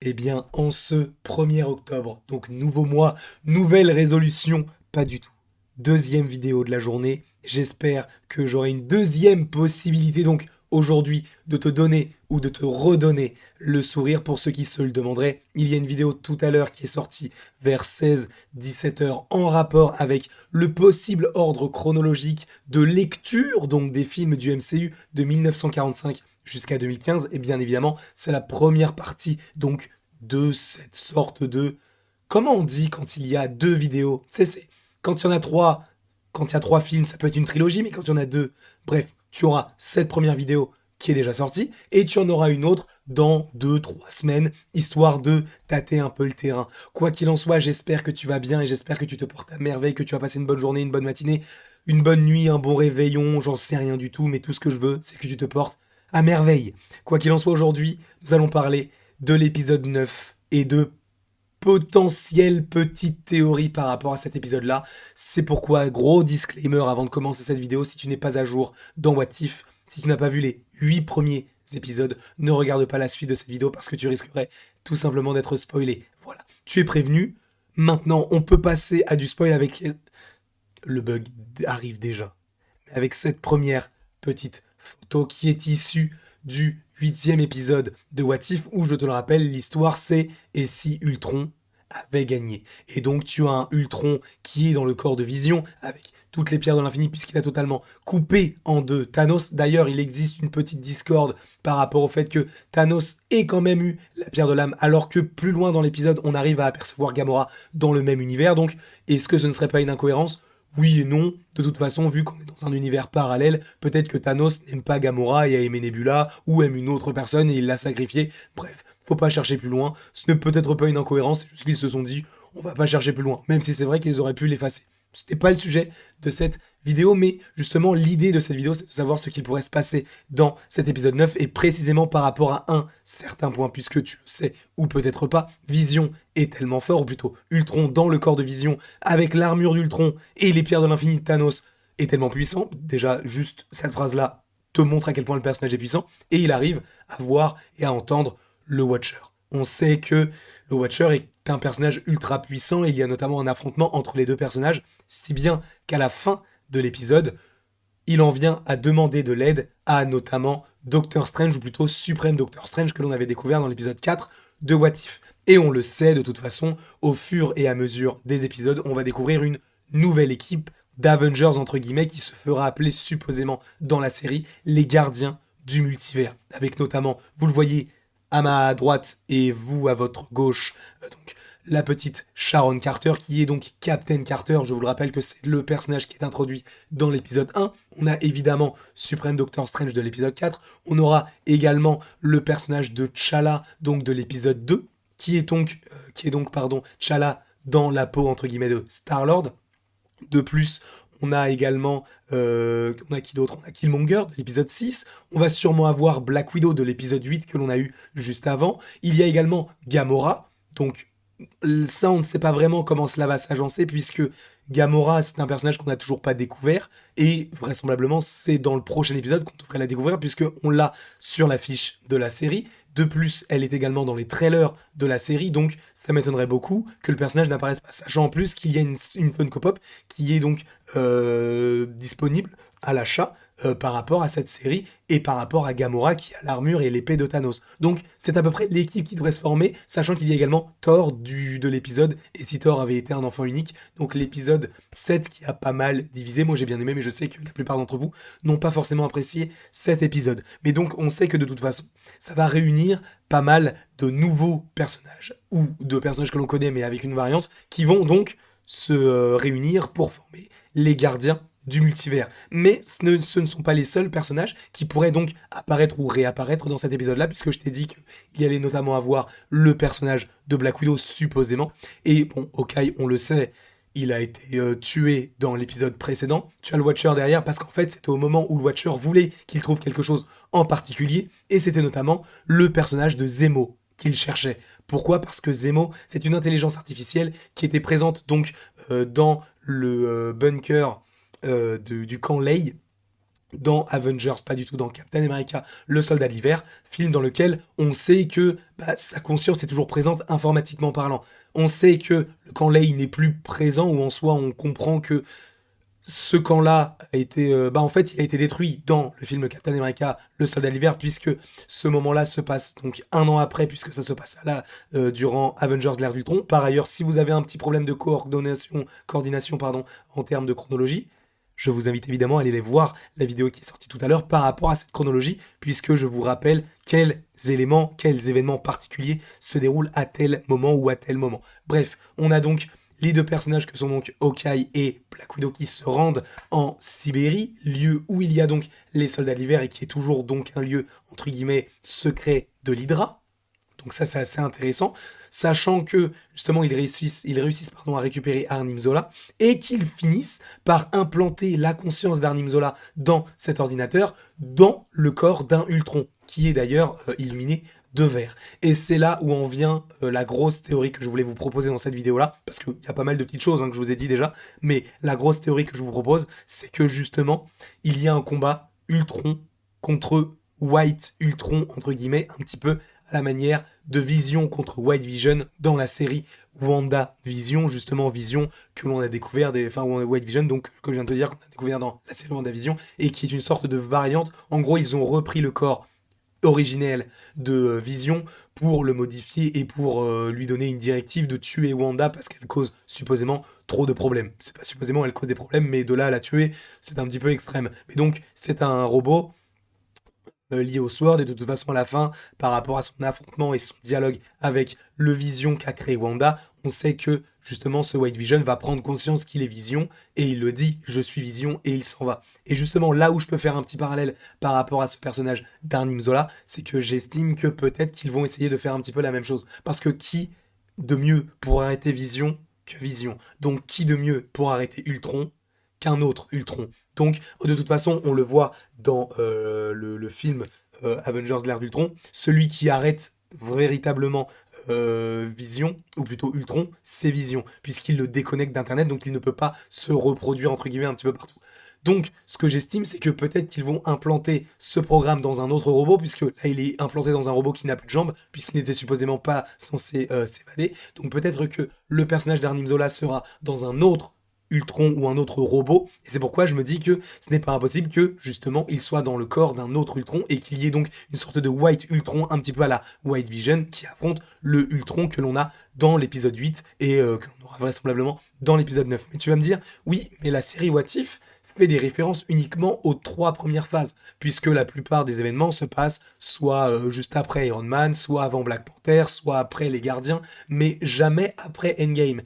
Eh bien, en ce 1er octobre, donc nouveau mois, nouvelle résolution, pas du tout. Deuxième vidéo de la journée. J'espère que j'aurai une deuxième possibilité, donc aujourd'hui, de te donner ou de te redonner le sourire pour ceux qui se le demanderaient. Il y a une vidéo tout à l'heure qui est sortie vers 16-17 heures en rapport avec le possible ordre chronologique de lecture donc des films du MCU de 1945 jusqu'à 2015, et bien évidemment, c'est la première partie donc de cette sorte de... Comment on dit quand il y a deux vidéos? Quand il y en a trois, quand il y a trois films, ça peut être une trilogie, mais quand il y en a deux, bref, tu auras cette première vidéo qui est déjà sortie, et tu en auras une autre dans 2-3 semaines, histoire de tâter un peu le terrain. Quoi qu'il en soit, j'espère que tu vas bien et j'espère que tu te portes à merveille, que tu vas passer une bonne journée, une bonne matinée, une bonne nuit, un bon réveillon, j'en sais rien du tout, mais tout ce que je veux, c'est que tu te portes à merveille. Quoi qu'il en soit, aujourd'hui, nous allons parler de l'épisode 9 et de potentielles petites théories par rapport à cet épisode-là. C'est pourquoi, gros disclaimer avant de commencer cette vidéo, si tu n'es pas à jour dans What If, si tu n'as pas vu les 8 premiers épisodes, ne regarde pas la suite de cette vidéo parce que tu risquerais tout simplement d'être spoilé. Voilà, tu es prévenu. Maintenant, on peut passer à du spoil avec... Le bug arrive déjà. Avec cette première petite photo qui est issue du 8e épisode de What If, où je te le rappelle, l'histoire c'est et si Ultron avait gagné. Et donc tu as un Ultron qui est dans le corps de Vision avec toutes les pierres de l'infini puisqu'il a totalement coupé en deux Thanos. D'ailleurs, il existe une petite discorde par rapport au fait que Thanos ait quand même eu la pierre de l'âme alors que plus loin dans l'épisode, on arrive à apercevoir Gamora dans le même univers. Donc, est-ce que ce ne serait pas une incohérence? Oui et non. De toute façon, vu qu'on est dans un univers parallèle, peut-être que Thanos n'aime pas Gamora et a aimé Nebula, ou aime une autre personne et il l'a sacrifié. Bref, faut pas chercher plus loin. Ce n'est peut-être pas une incohérence, c'est juste qu'ils se sont dit, on va pas chercher plus loin. Même si c'est vrai qu'ils auraient pu l'effacer. C'était pas le sujet de cette vidéo, mais justement, l'idée de cette vidéo, c'est de savoir ce qu'il pourrait se passer dans cet épisode 9, et précisément par rapport à un certain point, puisque tu le sais, ou peut-être pas, Vision est tellement fort, ou plutôt Ultron dans le corps de Vision, avec l'armure d'Ultron et les pierres de l'infini de Thanos, est tellement puissant. Déjà, juste cette phrase-là te montre à quel point le personnage est puissant, et il arrive à voir et à entendre le Watcher. On sait que le Watcher est un personnage ultra puissant, et il y a notamment un affrontement entre les deux personnages, si bien qu'à la fin de l'épisode, il en vient à demander de l'aide à notamment Doctor Strange, ou plutôt Suprême Doctor Strange, que l'on avait découvert dans l'épisode 4 de What If. Et on le sait de toute façon, au fur et à mesure des épisodes, on va découvrir une nouvelle équipe d'Avengers, entre guillemets, qui se fera appeler supposément dans la série les gardiens du multivers. Avec notamment, vous le voyez à ma droite et vous à votre gauche, donc la petite Sharon Carter, qui est donc Captain Carter. Je vous le rappelle que c'est le personnage qui est introduit dans l'épisode 1. On a évidemment Supreme Doctor Strange de l'épisode 4. On aura également le personnage de T'Challa, donc de l'épisode 2, qui est donc T'Challa dans la peau, entre guillemets, de Star-Lord. De plus, on a également... on a qui d'autre? On a Killmonger de l'épisode 6. On va sûrement avoir Black Widow de l'épisode 8 que l'on a eu juste avant. Il y a également Gamora. Donc ça, on ne sait pas vraiment comment cela va s'agencer, puisque Gamora, c'est un personnage qu'on n'a toujours pas découvert, et vraisemblablement, c'est dans le prochain épisode qu'on devrait la découvrir, puisqu'on l'a sur l'affiche de la série. De plus, elle est également dans les trailers de la série, donc ça m'étonnerait beaucoup que le personnage n'apparaisse pas. Sachant en plus qu'il y a une Funko Pop qui est donc disponible à l'achat par rapport à cette série et par rapport à Gamora qui a l'armure et l'épée de Thanos. Donc c'est à peu près l'équipe qui devrait se former, sachant qu'il y a également Thor de l'épisode, et si Thor avait été un enfant unique, donc l'épisode 7 qui a pas mal divisé. Moi j'ai bien aimé, mais je sais que la plupart d'entre vous n'ont pas forcément apprécié cet épisode. Mais donc on sait que de toute façon, ça va réunir pas mal de nouveaux personnages, ou de personnages que l'on connaît mais avec une variante, qui vont donc se réunir pour former les gardiens du multivers. Mais ce ne sont pas les seuls personnages qui pourraient donc apparaître ou réapparaître dans cet épisode-là, puisque je t'ai dit qu'il y allait notamment avoir le personnage de Black Widow, supposément. Et bon, Hawkeye, on le sait, il a été tué dans l'épisode précédent. Tu as le Watcher derrière, parce qu'en fait, c'était au moment où le Watcher voulait qu'il trouve quelque chose en particulier, et c'était notamment le personnage de Zemo qu'il cherchait. Pourquoi? Parce que Zemo, c'est une intelligence artificielle qui était présente donc dans le bunker du camp Lei, dans Avengers, pas du tout dans Captain America, le soldat d'hiver, film dans lequel on sait que sa conscience est toujours présente informatiquement parlant. On sait que quand Lei n'est plus présent, ou en soi on comprend que ce camp-là a été, en fait, il a été détruit dans le film Captain America, le soldat d'hiver, puisque ce moment-là se passe donc 1 an après, puisque ça se passe là, durant Avengers l'ère d'Ultron. Par ailleurs, si vous avez un petit problème de coordination pardon, en termes de chronologie, je vous invite évidemment à aller voir la vidéo qui est sortie tout à l'heure par rapport à cette chronologie, puisque je vous rappelle quels éléments, quels événements particuliers se déroulent à tel moment ou à tel moment. Bref, on a donc les deux personnages que sont donc Hawkeye et Black Widow qui se rendent en Sibérie, lieu où il y a donc les soldats d'hiver et qui est toujours donc un lieu entre guillemets secret de l'Hydra. Donc ça c'est assez intéressant, sachant que justement ils réussissent à récupérer Arnim Zola et qu'ils finissent par implanter la conscience d'Arnim Zola dans cet ordinateur, dans le corps d'un Ultron, qui est d'ailleurs illuminé de vert. Et c'est là où en vient la grosse théorie que je voulais vous proposer dans cette vidéo-là, parce qu'il y a pas mal de petites choses que je vous ai dit déjà, mais la grosse théorie que je vous propose, c'est que justement, il y a un combat Ultron contre White Ultron, entre guillemets, un petit peu à la manière de Vision contre White Vision dans la série WandaVision, justement Vision que l'on a découvert, White Vision, donc que je viens de te dire qu'on a découvert dans la série WandaVision, et qui est une sorte de variante. En gros, ils ont repris le corps originel de Vision pour le modifier et pour lui donner une directive de tuer Wanda parce qu'elle cause supposément trop de problèmes. C'est pas supposément elle cause des problèmes, mais de là à la tuer, c'est un petit peu extrême. Mais donc, c'est un robot lié au Sword, et de toute façon à la fin, par rapport à son affrontement et son dialogue avec le Vision qu'a créé Wanda, on sait que justement ce White Vision va prendre conscience qu'il est Vision, et il le dit, je suis Vision, et il s'en va. Et justement là où je peux faire un petit parallèle par rapport à ce personnage d'Arnim Zola, c'est que j'estime que peut-être qu'ils vont essayer de faire un petit peu la même chose. Parce que qui de mieux pour arrêter Vision que Vision? Donc qui de mieux pour arrêter Ultron qu'un autre Ultron? Donc, de toute façon, on le voit dans le film Avengers l'ère d'Ultron, celui qui arrête véritablement Vision, ou plutôt Ultron, c'est Vision, puisqu'il le déconnecte d'Internet, donc il ne peut pas se reproduire, entre guillemets, un petit peu partout. Donc, ce que j'estime, c'est que peut-être qu'ils vont implanter ce programme dans un autre robot, puisque là, il est implanté dans un robot qui n'a plus de jambes, puisqu'il n'était supposément pas censé s'évader. Donc, peut-être que le personnage d'Arnim Zola sera dans un autre Ultron ou un autre robot, et c'est pourquoi je me dis que ce n'est pas impossible que, justement, il soit dans le corps d'un autre Ultron, et qu'il y ait donc une sorte de White Ultron, un petit peu à la White Vision, qui affronte le Ultron que l'on a dans l'épisode 8, et que l'on aura vraisemblablement dans l'épisode 9. Mais tu vas me dire, oui, mais la série What If fait des références uniquement aux 3 premières phases, puisque la plupart des événements se passent soit juste après Iron Man, soit avant Black Panther, soit après les Gardiens, mais jamais après Endgame.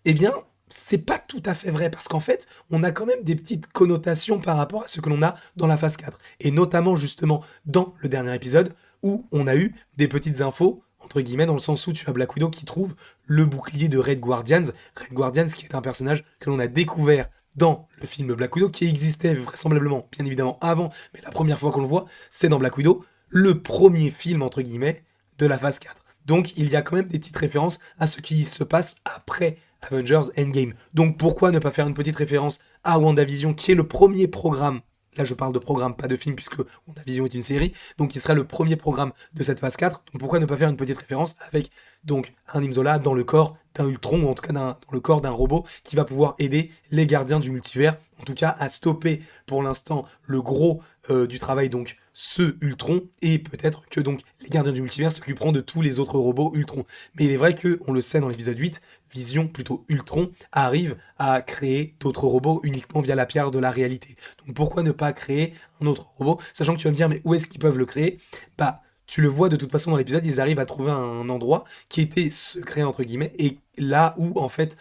Eh bien, c'est pas tout à fait vrai, parce qu'en fait, on a quand même des petites connotations par rapport à ce que l'on a dans la phase 4. Et notamment, justement, dans le dernier épisode, où on a eu des petites infos, entre guillemets, dans le sens où tu as Black Widow qui trouve le bouclier de Red Guardians. Red Guardians qui est un personnage que l'on a découvert dans le film Black Widow, qui existait vraisemblablement, bien évidemment, avant, mais la première fois qu'on le voit, c'est dans Black Widow, le premier film, entre guillemets, de la phase 4. Donc, il y a quand même des petites références à ce qui se passe après Avengers Endgame. Donc pourquoi ne pas faire une petite référence à WandaVision, qui est le premier programme, là je parle de programme, pas de film, puisque WandaVision est une série, donc qui sera le premier programme de cette phase 4, donc pourquoi ne pas faire une petite référence avec donc Arnim Zola dans le corps d'un Ultron, ou en tout cas dans le corps d'un robot, qui va pouvoir aider les gardiens du multivers, en tout cas à stopper pour l'instant le gros du travail, donc ce Ultron, et peut-être que donc les gardiens du multivers s'occuperont de tous les autres robots Ultron. Mais il est vrai que, on le sait dans l'épisode 8, Vision, plutôt Ultron, arrive à créer d'autres robots uniquement via la pierre de la réalité. Donc pourquoi ne pas créer un autre robot, sachant que tu vas me dire, mais où est-ce qu'ils peuvent le créer? Bah, tu le vois de toute façon dans l'épisode, ils arrivent à trouver un endroit qui était secret entre guillemets, et là où en fait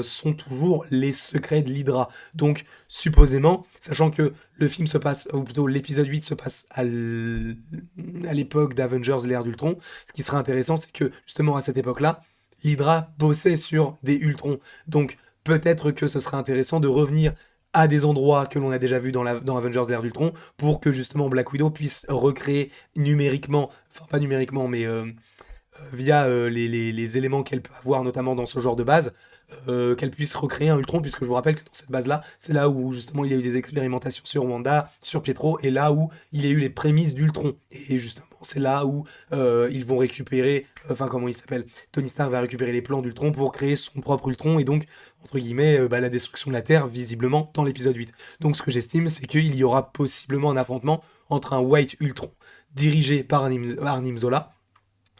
sont toujours les secrets de l'Hydra. Donc supposément, sachant que le film se passe, ou plutôt l'épisode 8 se passe à l'époque d'Avengers l'ère d'Ultron, ce qui serait intéressant, c'est que justement à cette époque-là, l'Hydra bossait sur des Ultrons. Donc peut-être que ce serait intéressant de revenir à des endroits que l'on a déjà vus dans Avengers l'ère d'Ultron, pour que justement Black Widow puisse recréer numériquement, enfin pas numériquement, mais via les éléments qu'elle peut avoir, notamment dans ce genre de base, qu'elle puisse recréer un Ultron, puisque je vous rappelle que dans cette base-là, c'est là où justement il y a eu des expérimentations sur Wanda, sur Pietro, et là où il y a eu les prémices d'Ultron. Et justement, c'est là où ils vont récupérer, enfin comment il s'appelle, Tony Stark va récupérer les plans d'Ultron pour créer son propre Ultron, et donc, entre guillemets, la destruction de la Terre, visiblement, dans l'épisode 8. Donc ce que j'estime, c'est qu'il y aura possiblement un affrontement entre un White Ultron dirigé par Arnim Zola,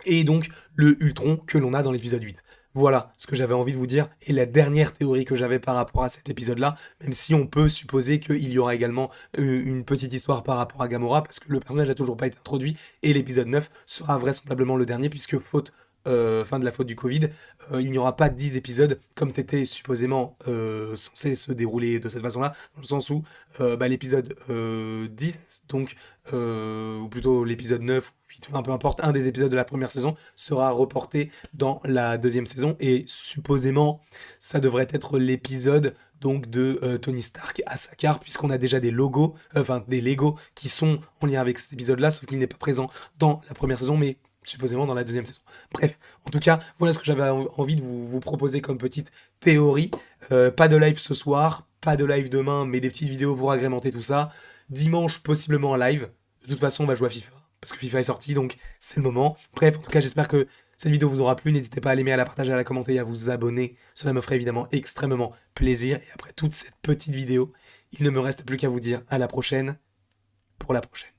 et donc le Ultron que l'on a dans l'épisode 8. Voilà ce que j'avais envie de vous dire. Et la dernière théorie que j'avais par rapport à cet épisode-là, même si on peut supposer qu'il y aura également une petite histoire par rapport à Gamora, parce que le personnage n'a toujours pas été introduit, et l'épisode 9 sera vraisemblablement le dernier, puisque faute fin de la faute du Covid, il n'y aura pas 10 épisodes comme c'était supposément censé se dérouler de cette façon-là, dans le sens où l'épisode 10, donc, ou plutôt l'épisode 9 ou 8, peu importe, un des épisodes de la première saison sera reporté dans la deuxième saison, et supposément ça devrait être l'épisode donc de Tony Stark à Sakaar, puisqu'on a déjà des logos, enfin des Lego qui sont en lien avec cet épisode-là, sauf qu'il n'est pas présent dans la première saison, mais supposément dans la deuxième saison. Bref, en tout cas, voilà ce que j'avais envie de vous proposer comme petite théorie. Pas de live ce soir, pas de live demain, mais des petites vidéos pour agrémenter tout ça. Dimanche, possiblement un live. De toute façon, on va jouer à FIFA, parce que FIFA est sorti, donc c'est le moment. Bref, en tout cas, j'espère que cette vidéo vous aura plu. N'hésitez pas à l'aimer, à la partager, à la commenter et à vous abonner. Cela me ferait évidemment extrêmement plaisir. Et après toute cette petite vidéo, il ne me reste plus qu'à vous dire à la prochaine pour la prochaine.